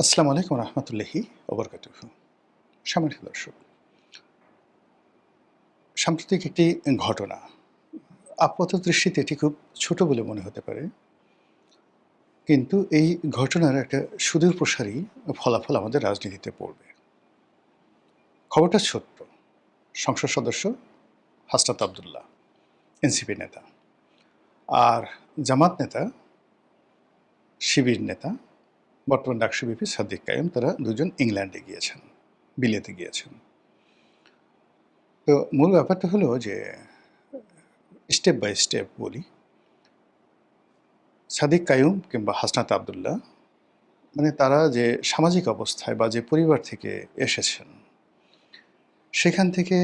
আসসালামু আলাইকুম রহমতুল্লাহি ওবরকাতুহ। সম্মানিত দর্শক, সাম্প্রতিক একটি ঘটনা আপাত দৃষ্টিতে এটি খুব ছোট বলে মনে হতে পারে, কিন্তু এই ঘটনার একটা সুদূর প্রসারী ফলাফল আমাদের রাজনীতিতে পড়বে। খবরটা ছোট্ট। সংসদ সদস্য হাসনাত আবদুল্লাহ, এনসিপি নেতা, আর জামাত নেতা, শিবির নেতা, বর্তমান ডাকসু বিপি সাদিক কায়েম, তারা দুজন ইংল্যান্ডে গিয়েছেন, বিলেতে গিয়েছেন। তো মূল ব্যাপারটা হলো যে স্টেপ বাই স্টেপ বলি। সাদিক কায়ুম কিংবা হাসনাত আবদুল্লাহ, মানে তারা যে সামাজিক অবস্থায় বা যে পরিবার থেকে এসেছেন, সেখান থেকে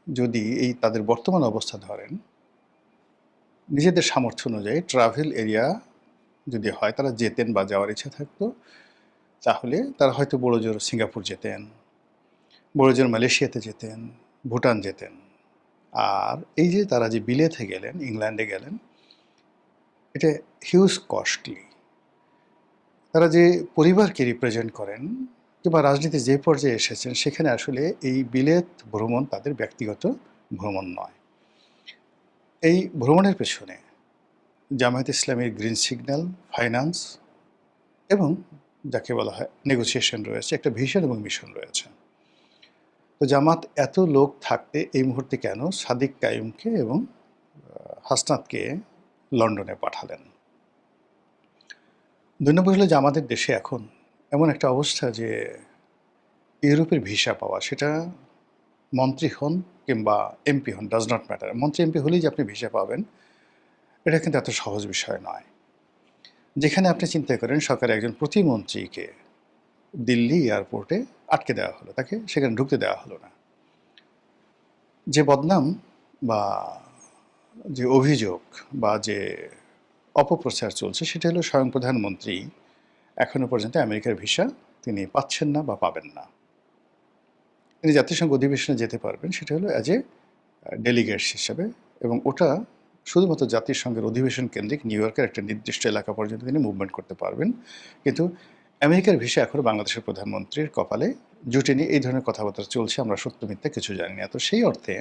যদি এই তাদের বর্তমান অবস্থা ধরেন, নিজেদের সামর্থ্য অনুযায়ী ট্রাভেল এরিয়া যদি হয়, তারা যেতেন বা যাওয়ার ইচ্ছা থাকতো, তাহলে তারা হয়তো বড়জোর সিঙ্গাপুর যেতেন, বড়জোর মালয়েশিয়াতে যেতেন, ভুটান যেতেন। আর এই যে তারা যে বিলেতে গেলেন, ইংল্যান্ডে গেলেন, এটা হিউজ কস্টলি। তারা যে পরিবারকে রিপ্রেজেন্ট করেন কিংবা রাজনীতি যে পর্যায়ে এসেছেন, সেখানে আসলে এই বিলেত ভ্রমণ তাদের ব্যক্তিগত ভ্রমণ নয়। এই ভ্রমণের পেছনে জামায়াত ইসলামীর গ্রিন সিগন্যাল, ফাইন্যান্স এবং যাকে বলা হয় নেগোসিয়েশন রয়েছে, একটা ভিশন এবং মিশন রয়েছে। তো জামাত এত লোক থাকতে এই মুহূর্তে কেন সাদিক কায়ুমকে এবং হাসনাতকে লন্ডনে পাঠালেন? ২ নম্বর হলো যে আমাদের দেশে এখন এমন একটা অবস্থা যে ইউরোপের ভিসা পাওয়া, সেটা মন্ত্রী হন কিংবা এমপি হন, ডাজ নট ম্যাটার। মন্ত্রী এমপি হলেই যে আপনি ভিসা পাবেন, এটা কিন্তু এত সহজ বিষয় নয়। যেখানে আপনি চিন্তা করেন সরকারের একজন প্রতিমন্ত্রীকে দিল্লি এয়ারপোর্টে আটকে দেওয়া হলো, তাকে সেখানে ঢুকতে দেওয়া হলো না। যে বদনাম বা যে অভিযোগ বা যে অপপ্রচার চলছে, সেটা হলো স্বয়ং প্রধানমন্ত্রী এখনো পর্যন্ত আমেরিকার ভিসা তিনি পাচ্ছেন না বা পাবেন না। তিনি জাতিসংঘ অধিবেশনে যেতে পারবেন, সেটা হলো অ্যাজ এ ডেলিগেটস হিসাবে, এবং ওটা শুধুমাত্র জাতিসংঘের অধিবেশন কেন্দ্রিক নিউ ইয়র্কের একটা নির্দিষ্ট এলাকা পর্যন্ত তিনি মুভমেন্ট করতে পারবেন। কিন্তু আমেরিকার ভিসা এখনও বাংলাদেশের প্রধানমন্ত্রীর কপালে জুটেনি। এই ধরনের কথাবার্তা চলছে, আমরা সত্য মিথ্যা কিছু জানি না। তো সেই অর্থে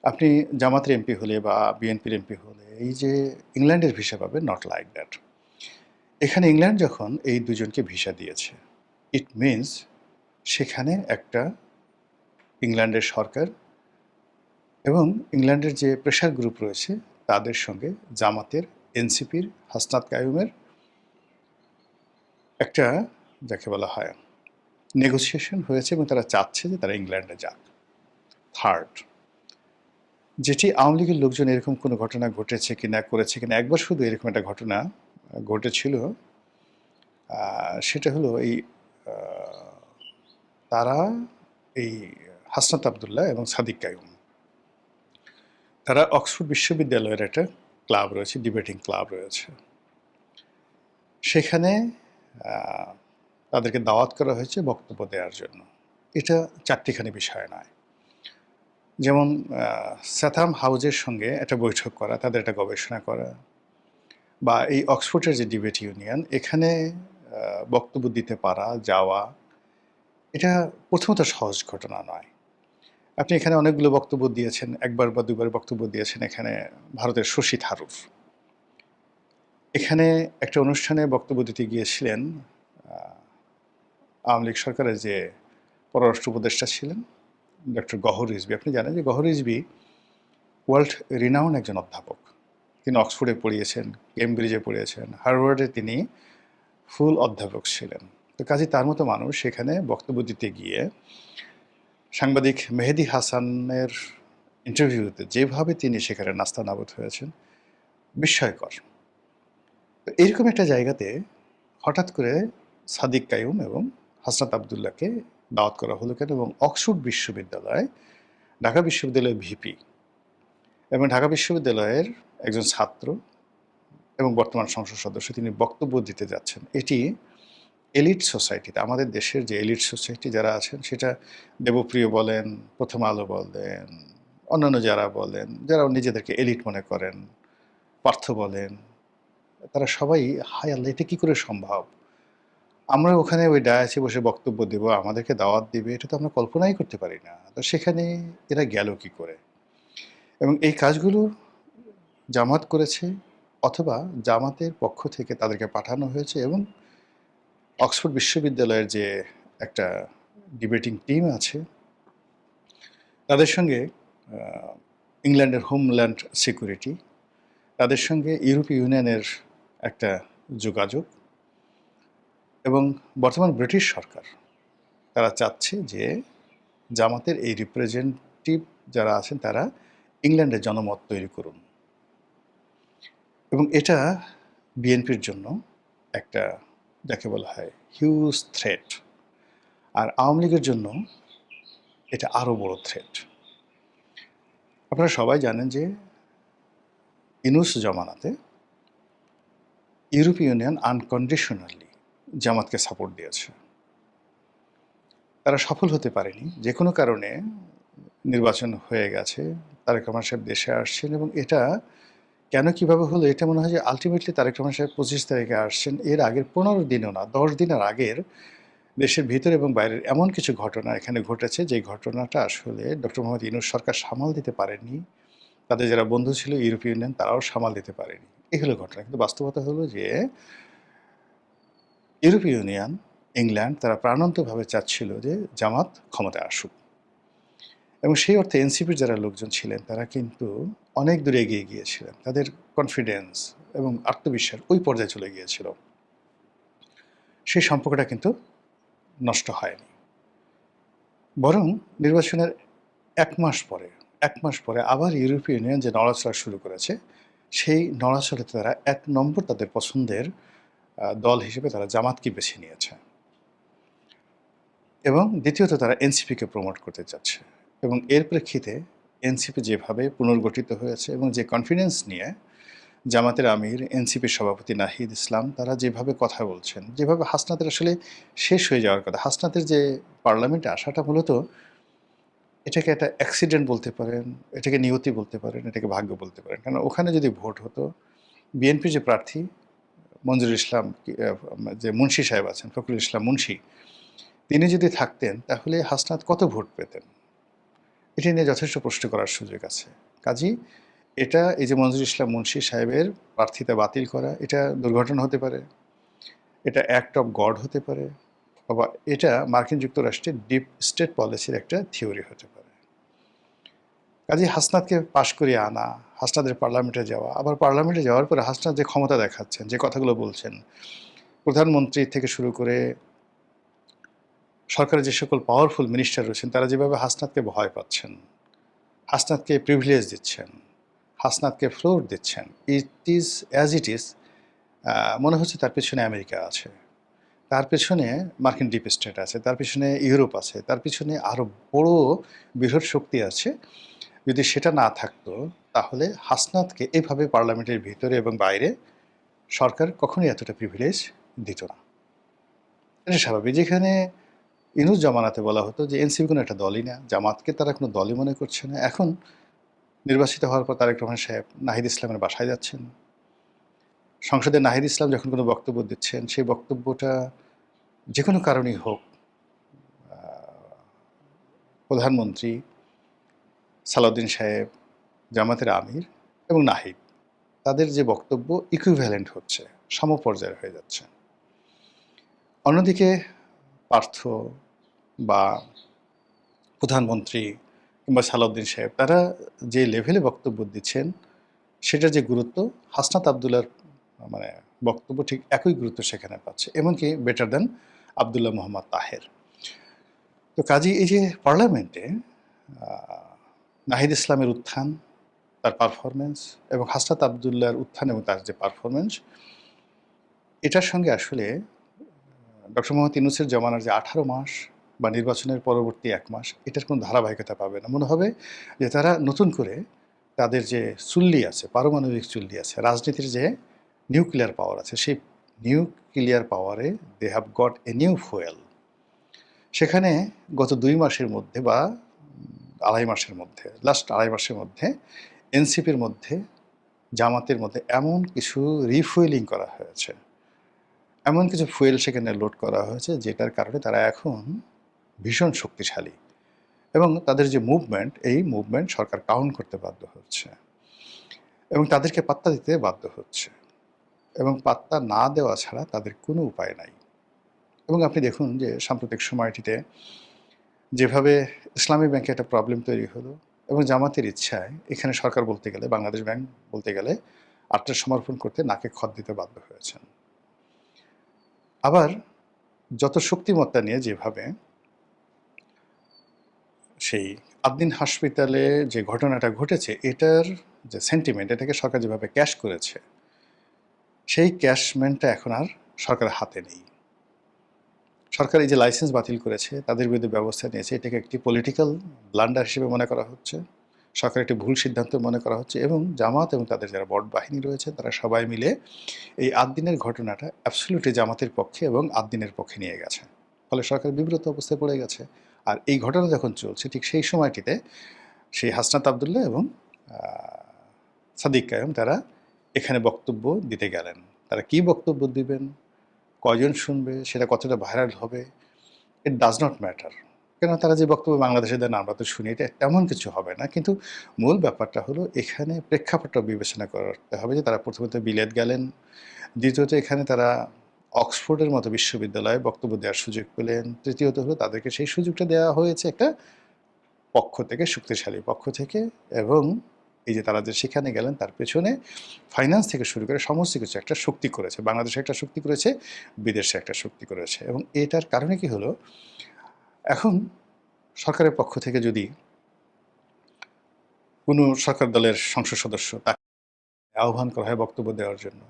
আপনি জামাতের এমপি হলে বা বিএনপির এমপি হলে এই যে ইংল্যান্ডের ভিসা পাবেন, নট লাইক দ্যাট। এখানে ইংল্যান্ড যখন এই দুজনকে ভিসা দিয়েছে, ইট মিনস সেখানে একটা ইংল্যান্ডের সরকার এবং ইংল্যান্ডের যে প্রেশার গ্রুপ রয়েছে তাদের সঙ্গে জামাতের, এনসিপির, হাসনাত কায়ুমের একটা, যাকে বলা হয়, নেগোসিয়েশন হয়েছে এবং তারা চাচ্ছে যে তারা ইংল্যান্ডে যাক। থার্ড, যেটি আওয়ামী লীগের লোকজন এরকম কোনো ঘটনা ঘটেছে কিনা, করেছে কিনা, একবার শুধু এরকম একটা ঘটনা ঘটেছিল। সেটা হলো এই তারা এই হাসনাত আবদুল্লাহ এবং সাদিক কায়ুম, তারা অক্সফোর্ড বিশ্ববিদ্যালয়ের একটা ক্লাব রয়েছে, ডিবেটিং ক্লাব রয়েছে, সেখানে তাদেরকে দাওয়াত করা হয়েছে বক্তব্য দেওয়ার জন্য। এটা চারটিখানি বিষয় নয়। যেমন স্যাথাম হাউজের সঙ্গে একটা বৈঠক করা, তাদের একটা গবেষণা করা, বা এই অক্সফোর্ডের যে ডিবেট ইউনিয়ন, এখানে বক্তব্য দিতে পারা, যাওয়া, এটা প্রথমত সহজ ঘটনা নয়। আপনি এখানে অনেকগুলো বক্তব্য দিয়েছেন, একবার বা দুবার বক্তব্য দিয়েছেন এখানে ভারতের শশী থারুর। এখানে একটা অনুষ্ঠানে বক্তব্য দিতে গিয়েছিলেন আওয়ামী লীগ সরকারের যে পররাষ্ট্র উপদেষ্টা ছিলেন, ডক্টর গহর রিজভী। আপনি জানেন যে গহর রিজভী ওয়ার্ল্ড রিনাউন্ড একজন অধ্যাপক। তিনি অক্সফোর্ডে পড়িয়েছেন, কেমব্রিজে পড়িয়েছেন, হার্ভার্ডে তিনি ফুল অধ্যাপক ছিলেন। তো কাজে তার মতো মানুষ সেখানে বক্তব্য দিতে গিয়ে সাংবাদিক মেহেদী হাসানের ইন্টারভিউতে যেভাবে তিনি সেখানে নাস্তানাবুদ হয়েছেন, বিস্ময়কর। তো এইরকম একটা জায়গাতে হঠাৎ করে সাদিক কায়ুম এবং হাসনাত আবদুল্লাহকে দাওয়াত করা হলো কেন? এবং অক্সফোর্ড বিশ্ববিদ্যালয়, ঢাকা বিশ্ববিদ্যালয়ের ভিপি এবং ঢাকা বিশ্ববিদ্যালয়ের একজন ছাত্র এবং বর্তমান সংসদ সদস্য, তিনি বক্তব্য দিতে যাচ্ছেন। এটি এলিট সোসাইটিতে, আমাদের দেশের যে এলিট সোসাইটি যারা আছেন, সেটা দেবপ্রিয় বলেন, প্রথম আলো বলেন, অন্যান্য যারা বলেন, যারা নিজেদেরকে এলিট মনে করেন, পার্থ বলেন, তারা সবাই হায় আল্লাহ, এটা কী করে সম্ভব? আমরা ওখানে ওই ডায়াসে বসে বক্তব্য দেব, আমাদেরকে দাওয়াত দিবে, এটা তো আমরা কল্পনাই করতে পারি না। তো সেখানে এরা গেল কি করে? এবং এই কাজগুলো জামাত করেছে অথবা জামাতের পক্ষ থেকে তাদেরকে পাঠানো হয়েছে এবং অক্সফোর্ড বিশ্ববিদ্যালয়ের যে একটা ডিবেটিং টিম আছে তাদের সঙ্গে ইংল্যান্ডের হোমল্যান্ড সিকিউরিটি, তাদের সঙ্গে ইউরোপীয় ইউনিয়নের একটা যোগাযোগ এবং বর্তমান ব্রিটিশ সরকার তারা চাচ্ছে যে জামাতের এই রিপ্রেজেন্টেটিভ যারা আছেন তারা ইংল্যান্ডের জনমত তৈরি করুন এবং এটা বিএনপির জন্য একটা যাকে বলা হয় হিউজ থ্রেট, আর আওয়ামী লীগের জন্য এটা আরও বড় থ্রেট। আপনারা সবাই জানেন যে ইউনূস জমানাতে ইউরোপীয় ইউনিয়ন আনকন্ডিশনালি জামাতকে সাপোর্ট দিয়েছে। তারা সফল হতে পারেনি, যে কোনো কারণে নির্বাচন হয়ে গেছে, তারেক রহমান সাহেব দেশে আসছেন এবং এটা কেন কীভাবে হলো এটা মনে হয় যে আলটিমেটলি তারেক রহমান সাহেব 25 তারিখে আসছেন, এর আগের 15 দিনও না 10 দিনের আগের দেশের ভিতর এবং বাইরের এমন কিছু ঘটনা এখানে ঘটেছে যে ঘটনাটা আসলে ডক্টর মোহাম্মদ ইউনূস সরকার সামাল দিতে পারেননি, তাদের যারা বন্ধু ছিল ইউরোপীয় ইউনিয়ন তারাও সামাল দিতে পারেনি। এই হলো ঘটনা। কিন্তু বাস্তবতা হলো যে ইউরোপীয় ইউনিয়ন, ইংল্যান্ড তারা প্রাণান্তভাবে চাচ্ছিল যে জামাত ক্ষমতায় আসুক এবং সেই অর্থে এনসিপির যারা লোকজন ছিলেন তারা কিন্তু অনেক দূরে এগিয়ে গিয়েছিলেন, তাদের কনফিডেন্স এবং আত্মবিশ্বাস ওই পর্যায়ে চলে গিয়েছিল। সেই সম্পর্কটা কিন্তু নষ্ট হয়নি, বরং নির্বাচনের এক মাস পরে আবার ইউরোপীয় ইউনিয়ন যে নড়াচড়া শুরু করেছে, সেই নড়াচড়াতে তারা 1 নম্বর তাদের পছন্দের দল হিসেবে তারা জামাতকে বেছে নিয়েছে এবং দ্বিতীয়ত তারা এনসিপিকে প্রমোট করতে চাচ্ছে এবং এর প্রেক্ষিতে এনসিপি যেভাবে পুনর্গঠিত হয়েছে এবং যে কনফিডেন্স নিয়ে জামাতের আমির, এনসিপির সভাপতি নাহিদ ইসলাম তারা যেভাবে কথা বলছেন, যেভাবে হাসনাতের আসলে শেষ হয়ে যাওয়ার কথা, হাসনাতের যে পার্লামেন্টে আসাটা মূলত এটাকে একটা অ্যাক্সিডেন্ট বলতে পারেন, এটাকে নিয়তি বলতে পারেন, এটাকে ভাগ্য বলতে পারেন। কারণ ওখানে যদি ভোট হতো, বিএনপির যে প্রার্থী মঞ্জুরুল ইসলাম যে মুন্সি সাহেব আছেন, ফখরুল ইসলাম মুন্সি, তিনি যদি থাকতেন তাহলে হাসনাত কত ভোট পেতেন, এটা নিয়ে যথেষ্ট প্রশ্ন করার সুযোগ আছে। কাজেই এটা এই যে মঞ্জুরুল ইসলাম মুন্সি সাহেবের প্রার্থিতা বাতিল করা, এটা দুর্ঘটনা হতে পারে, এটা অ্যাক্ট অফ গড হতে পারে, বা এটা মার্কিন যুক্তরাষ্ট্রের ডিপ স্টেট পলিসির একটা থিওরি হতে পারে। কাজেই হাসনাতকে পাশ করিয়ে আনা, হাসনাতের পার্লামেন্টে যাওয়া, আবার পার্লামেন্টে যাওয়ার পরে হাসনাত যে ক্ষমতা দেখাচ্ছেন, যে কথাগুলো বলছেন, প্রধানমন্ত্রী থেকে শুরু করে সরকারের যে সকল পাওয়ারফুল মিনিস্টার রয়েছেন তারা যেভাবে হাসনাতকে ভয় পাচ্ছেন, হাসনাতকে প্রিভিলেজ দিচ্ছেন, হাসনাতকে ফ্লোর দিচ্ছেন, ইট ইজ মনে হচ্ছে তার পেছনে আমেরিকা আছে, তার পেছনে মার্কিন ডিপ স্টেট আছে, তার পেছনে ইউরোপ আছে, তার পেছনে আরও বড় বৃহৎ শক্তি আছে। যদি সেটা না থাকতো তাহলে হাসনাতকে এইভাবে পার্লামেন্টের ভিতরে এবং বাইরে সরকার কখনোই এতটা প্রিভিলেজ দিত না। এটা স্বাভাবিক। যেখানে ইউনূস জমানাতে বলা হতো যে এনসিপি কোনো একটা দলই না, জামাতকে তারা কোনো দলই মনে করছে না। এখন নির্বাচিত হওয়ার পর তারেক রহমান সাহেব নাহিদ ইসলামের বাসায় যাচ্ছেন, সংসদে নাহিদ ইসলাম যখন কোনো বক্তব্য দিচ্ছেন সেই বক্তব্যটা যে কোনো কারণেই হোক, প্রধানমন্ত্রী, সালাউদ্দিন সাহেব, জামাতের আমির এবং নাহিদ তাদের যে বক্তব্য ইকুইভ্যালেন্ট হচ্ছে, সমপর্যায়ের হয়ে যাচ্ছে। অন্যদিকে পার্থ বা প্রধানমন্ত্রী কিংবা সালাউদ্দিন সাহেব তারা যে লেভেলে বক্তব্য দিচ্ছেন সেটার যে গুরুত্ব হাসনাত আবদুল্লার মানে বক্তব্য ঠিক একই গুরুত্ব সেখানে পাচ্ছে, এমনকি বেটার দেন আবদুল্লাহ মোহাম্মদ তাহের। তো কাজী এই যে পার্লামেন্টে নাহিদ ইসলামের উত্থান, তার পারফরমেন্স এবং হাসনাত আবদুল্লার উত্থান এবং তার যে পারফরমেন্স, এটার সঙ্গে আসলে ডক্টর মোহাম্মদ ইউনূসের জমানার যে 18 মাস বা নির্বাচনের পরবর্তী 1 মাস এটার কোনো ধারাবাহিকতা পাবে না। মনে হবে যে তারা নতুন করে তাদের যে চুল্লি আছে, পারমাণবিক চুল্লি আছে, রাজনীতির যে নিউক্লিয়ার পাওয়ার আছে, সেই নিউক্লিয়ার পাওয়ারে they have got a new fuel. সেখানে গত 2 মাসের মধ্যে বা আড়াই মাসের মধ্যে, লাস্ট আড়াই মাসের মধ্যে এনসিপির মধ্যে, জামাতের মধ্যে এমন কিছু রিফুয়েলিং করা হয়েছে, এমন কিছু ফুয়েল সেখানে লোড করা হয়েছে যেটার কারণে তারা এখন ভীষণ শক্তিশালী এবং তাদের যে মুভমেন্ট, এই মুভমেন্ট সরকার কাউন্ট করতে বাধ্য হচ্ছে এবং তাদেরকে পাত্তা দিতে বাধ্য হচ্ছে এবং পাত্তা না দেওয়া ছাড়া তাদের কোনো উপায় নাই। এবং আপনি দেখুন যে সাম্প্রতিক সময়টিতে যেভাবে ইসলামী ব্যাংকে একটা প্রবলেম তৈরি হলো এবং জামাতের ইচ্ছায় এখানে সরকার বলতে গেলে, বাংলাদেশ ব্যাংক বলতে গেলে আত্মসমর্পণ করতে নাকে খত দিতে বাধ্য হয়েছেন। আবার যত শক্তিমত্তা নিয়ে যেভাবে সেই আদ্দিন হাসপাতালে যে ঘটনাটা ঘটেছে, এটার যে সেন্টিমেন্ট, এটাকে সরকার যেভাবে ক্যাশ করেছে, সেই ক্যাশমেন্টটা এখন আর সরকারের হাতে নেই। সরকার এই যে লাইসেন্স বাতিল করেছে, তাদের বিরুদ্ধে ব্যবস্থা নিয়েছে, এটাকে একটি পলিটিক্যাল ব্লান্ডার হিসেবে মনে করা হচ্ছে, সরকার একটি ভুল সিদ্ধান্ত মনে করা হচ্ছে এবং জামাত এবং তাদের যারা বড় বাহিনী রয়েছে তারা সবাই মিলে এই আদ্দিনের ঘটনাটা অ্যাবসলিউটলি জামাতের পক্ষে এবং আদ্দিনের পক্ষে নিয়ে গেছে। ফলে সরকার বিব্রত অবস্থায় পড়ে গেছে। আর এই ঘটনা যখন চলছে ঠিক সেই সময়টিতে সেই হাসনাত আবদুল্লাহ এবং সাদিক কায়েম তারা এখানে বক্তব্য দিতে গেলেন। তারা কি বক্তব্য দিবেন, কয়জন শুনবে, সেটা কতটা ভাইরাল হবে, ইট ডাজ নট ম্যাটার। কেন তারা যে বক্তব্য বাংলাদেশে দেন আমরা তো শুনি, এটা তেমন কিছু হবে না। কিন্তু মূল ব্যাপারটা হলো এখানে প্রেক্ষাপটটা বিবেচনা করতে হবে যে তারা প্রথমত বিলেত গেলেন, দ্বিতীয়ত এখানে তারা অক্সফোর্ডের মতো বিশ্ববিদ্যালয়ে বক্তব্য দেওয়ার সুযোগ পেলেন, তৃতীয়ত হলো তাদেরকে সেই সুযোগটা দেওয়া হয়েছে একটা পক্ষ থেকে, শক্তিশালী পক্ষ থেকে, এবং এই যে তারা যে সেখানে গেলেন তার পেছনে ফাইন্যান্স থেকে শুরু করে সমস্ত কিছু একটা শক্তি করেছে। বাংলাদেশে একটা শক্তি করেছে, বিদেশে একটা শক্তি করেছে এবং এটার কারণে কি হলো, এখন সরকারের পক্ষ থেকে যদি কোনো সরকার দলের সংসদ সদস্য তাকে আহ্বান করা হয় বক্তব্য দেওয়ার জন্য,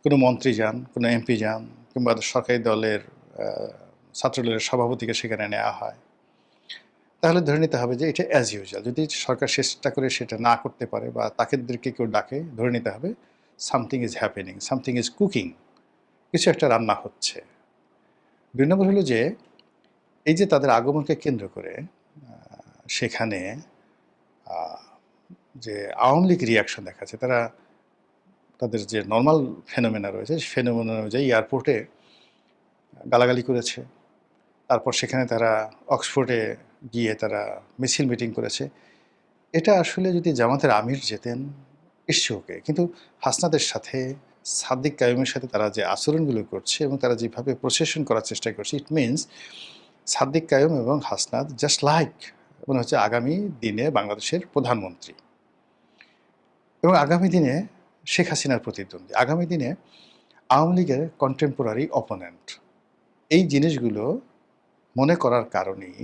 কোনো মন্ত্রী যান, কোনো এমপি যান, কিংবা সরকারি দলের ছাত্রদলের সভাপতিকে সেখানে নেওয়া হয়, তাহলে ধরে নিতে হবে যে এটা অ্যাজ ইউজুয়াল। যদি সরকার চেষ্টা করে সেটা না করতে পারে বা তাদেরকে কেউ ডাকে, ধরে নিতে হবে something is happening, something is cooking, কিছু একটা রান্না হচ্ছে। ২ নম্বর হলো যে এই যে তাদের আগমনকে কেন্দ্র করে সেখানে যে আওয়ামী লীগ রিয়াকশন দেখাচ্ছে, তারা তাদের যে নর্মাল ফেনোমেনা রয়েছে সেই ফেনোমেনা অনুযায়ী এয়ারপোর্টে গালাগালি করেছে, তারপর সেখানে তারা অক্সফোর্ডে গিয়ে তারা মিছিল মিটিং করেছে। এটা আসলে যদি জামাতের আমির যেতেন ইটস ওকে, কিন্তু হাসনাদের সাথে, সাদিক কায়ুমের সাথে তারা যে আচরণগুলো করছে এবং তারা যেভাবে প্রসেশন করার চেষ্টা করছে, ইট মিনস সাদিক কায়ুম এবং হাসনাত জাস্ট লাইক মনে হচ্ছে আগামী দিনে বাংলাদেশের প্রধানমন্ত্রী এবং আগামী দিনে শেখ হাসিনার প্রতিদ্বন্দ্বী, আগামী দিনে আওয়ামী লীগের কন্টেম্পোরারি অপোনেন্ট। এই জিনিসগুলো মনে করার কারণেই